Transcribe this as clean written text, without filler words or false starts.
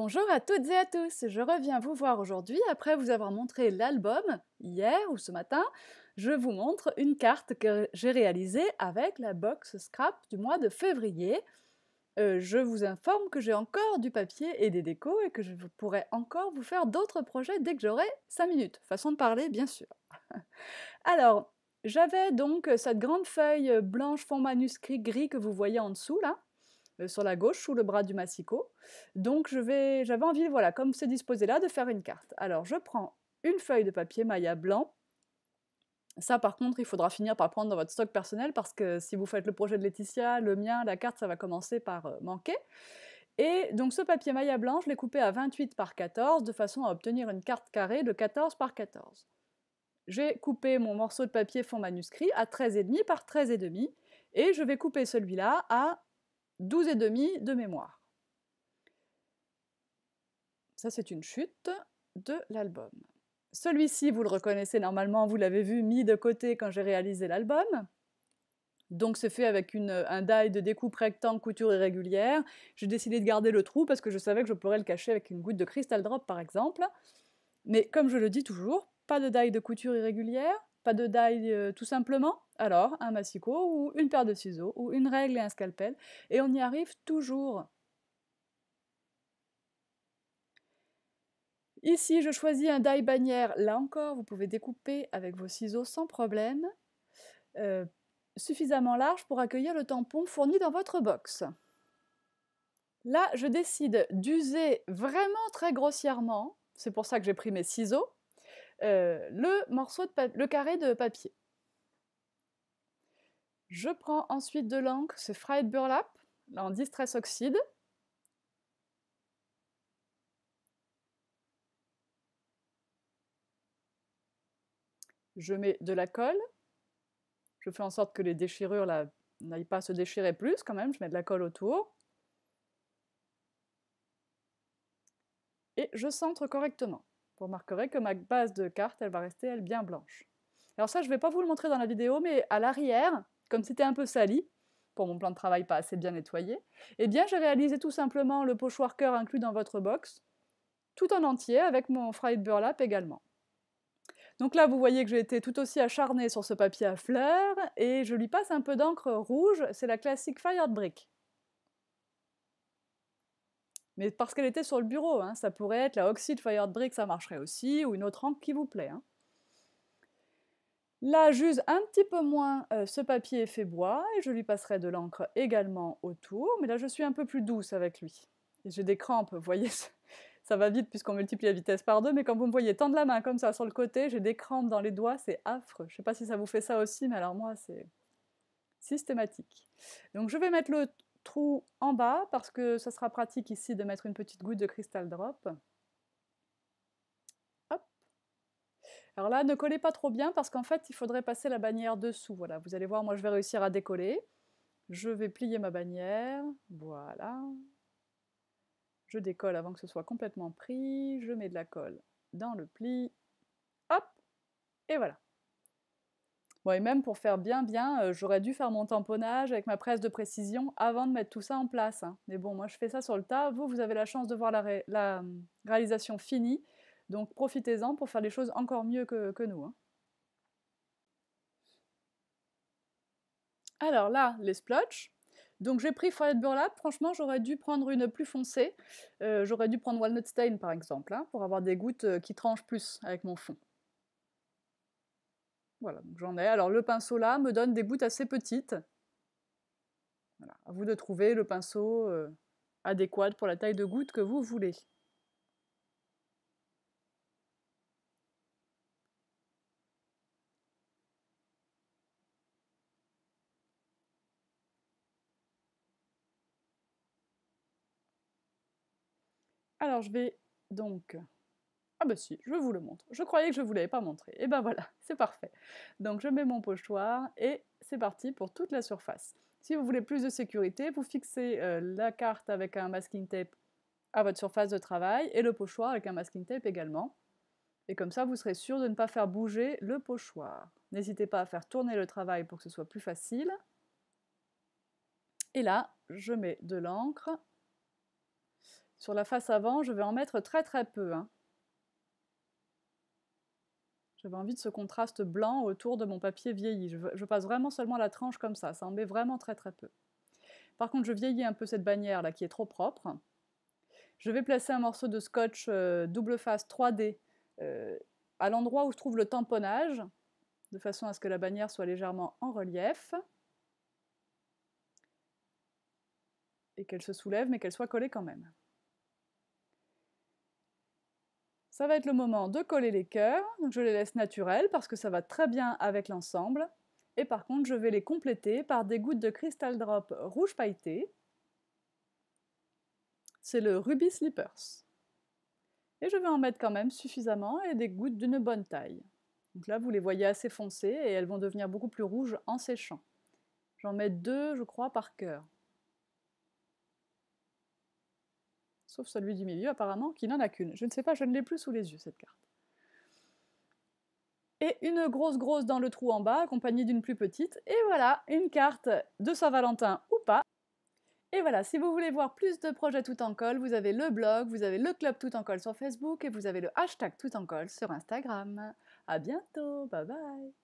Bonjour à toutes et à tous, je reviens vous voir aujourd'hui après vous avoir montré l'album hier ou ce matin. Je vous montre une carte que j'ai réalisée avec la box scrap du mois de février. Je vous informe que j'ai encore du papier et des décos et que je pourrai encore vous faire d'autres projets dès que j'aurai 5 minutes. Façon de parler, bien sûr. Alors, j'avais donc cette grande feuille blanche fond manuscrit gris que vous voyez en dessous là. Sur la gauche, sous le bras du massicot. Donc j'avais envie, voilà, comme c'est disposé là, de faire une carte. Alors je prends une feuille de papier Maya blanc. Ça par contre, il faudra finir par prendre dans votre stock personnel parce que si vous faites le projet de Laetitia, le mien, la carte, ça va commencer par manquer. Et donc ce papier Maya blanc, je l'ai coupé à 28 par 14 de façon à obtenir une carte carrée de 14 par 14. J'ai coupé mon morceau de papier fond manuscrit à 13,5 par 13,5 et je vais couper celui-là à 12,5 de mémoire. Ça, c'est une chute de l'album. Celui-ci, vous le reconnaissez normalement, vous l'avez vu mis de côté quand j'ai réalisé l'album. Donc c'est fait avec un die de découpe rectangle couture irrégulière. J'ai décidé de garder le trou parce que je savais que je pourrais le cacher avec une goutte de Crystal Drop par exemple. Mais comme je le dis toujours, pas de die de couture irrégulière, pas de die tout simplement. Alors un massicot ou une paire de ciseaux ou une règle et un scalpel et on y arrive toujours. Ici, je choisis un die bannière. Là encore, vous pouvez découper avec vos ciseaux sans problème, suffisamment large pour accueillir le tampon fourni dans votre box. Là, je décide d'user vraiment très grossièrement, c'est pour ça que j'ai pris mes ciseaux, le carré de papier. Je prends ensuite de l'encre, c'est Fried Burlap, là en Distress Oxide. Je mets de la colle. Je fais en sorte que les déchirures n'aillent pas se déchirer plus quand même, je mets de la colle autour. Et je centre correctement. Vous remarquerez que ma base de carte, elle va rester, elle, bien blanche. Alors ça, je ne vais pas vous le montrer dans la vidéo, mais à l'arrière, comme c'était un peu sali, pour mon plan de travail pas assez bien nettoyé, eh bien j'ai réalisé tout simplement le pochoir cœur inclus dans votre box, tout en entier, avec mon fried burlap également. Donc là, vous voyez que j'ai été tout aussi acharnée sur ce papier à fleurs, et je lui passe un peu d'encre rouge, c'est la classique Fired Brick. Mais parce qu'elle était sur le bureau, hein, ça pourrait être la Oxide Fired Brick, ça marcherait aussi, ou une autre encre qui vous plaît. Hein. Là, j'use un petit peu moins ce papier effet bois, et je lui passerai de l'encre également autour, mais là je suis un peu plus douce avec lui. Et j'ai des crampes, vous voyez, ça va vite puisqu'on multiplie la vitesse par 2, mais quand vous me voyez tendre la main comme ça sur le côté, j'ai des crampes dans les doigts, c'est affreux. Je ne sais pas si ça vous fait ça aussi, mais alors moi c'est systématique. Donc je vais mettre le trou en bas, parce que ça sera pratique ici de mettre une petite goutte de Crystal Drop. Hop. Alors là, ne collez pas trop bien, parce qu'en fait, il faudrait passer la bannière dessous. Voilà, vous allez voir, moi je vais réussir à décoller. Je vais plier ma bannière, voilà. Je décolle avant que ce soit complètement pris, je mets de la colle dans le pli, hop, et voilà. Bon, et même pour faire bien, j'aurais dû faire mon tamponnage avec ma presse de précision avant de mettre tout ça en place. Hein. Mais bon, moi je fais ça sur le tas. Vous avez la chance de voir la réalisation finie. Donc profitez-en pour faire les choses encore mieux que nous. Hein. Alors là, les splotches. Donc j'ai pris Foiled Burlap. Franchement, j'aurais dû prendre une plus foncée. J'aurais dû prendre Walnut Stain par exemple, hein, pour avoir des gouttes qui tranchent plus avec mon fond. Voilà, donc j'en ai. Alors le pinceau là me donne des gouttes assez petites. Voilà, à vous de trouver le pinceau adéquat pour la taille de goutte que vous voulez. Alors je vais donc... Ah bah si, je vous le montre. Je croyais que je ne vous l'avais pas montré. Et ben voilà, c'est parfait. Donc je mets mon pochoir et c'est parti pour toute la surface. Si vous voulez plus de sécurité, vous fixez la carte avec un masking tape à votre surface de travail et le pochoir avec un masking tape également. Et comme ça, vous serez sûr de ne pas faire bouger le pochoir. N'hésitez pas à faire tourner le travail pour que ce soit plus facile. Et là, je mets de l'encre Sur la face avant, je vais en mettre très très peu, hein. J'avais envie de ce contraste blanc autour de mon papier vieilli. Je passe vraiment seulement la tranche comme ça en met vraiment très très peu. Par contre, je vieillis un peu cette bannière là qui est trop propre. Je vais placer un morceau de scotch double face 3D à l'endroit où je trouve le tamponnage, de façon à ce que la bannière soit légèrement en relief. Et qu'elle se soulève, mais qu'elle soit collée quand même. Ça va être le moment de coller les cœurs, donc je les laisse naturels parce que ça va très bien avec l'ensemble. Et par contre, je vais les compléter par des gouttes de Crystal Drop rouge pailleté. C'est le Ruby Slippers. Et je vais en mettre quand même suffisamment et des gouttes d'une bonne taille. Donc là, vous les voyez assez foncées et elles vont devenir beaucoup plus rouges en séchant. J'en mets 2, je crois, par cœur. Sauf celui du milieu apparemment, qui n'en a qu'une. Je ne sais pas, je ne l'ai plus sous les yeux, cette carte. Et une grosse dans le trou en bas, accompagnée d'une plus petite. Et voilà, une carte de Saint-Valentin ou pas. Et voilà, si vous voulez voir plus de projets tout en colle, vous avez le blog, vous avez le club tout en colle sur Facebook et vous avez le hashtag tout en colle sur Instagram. À bientôt, bye bye.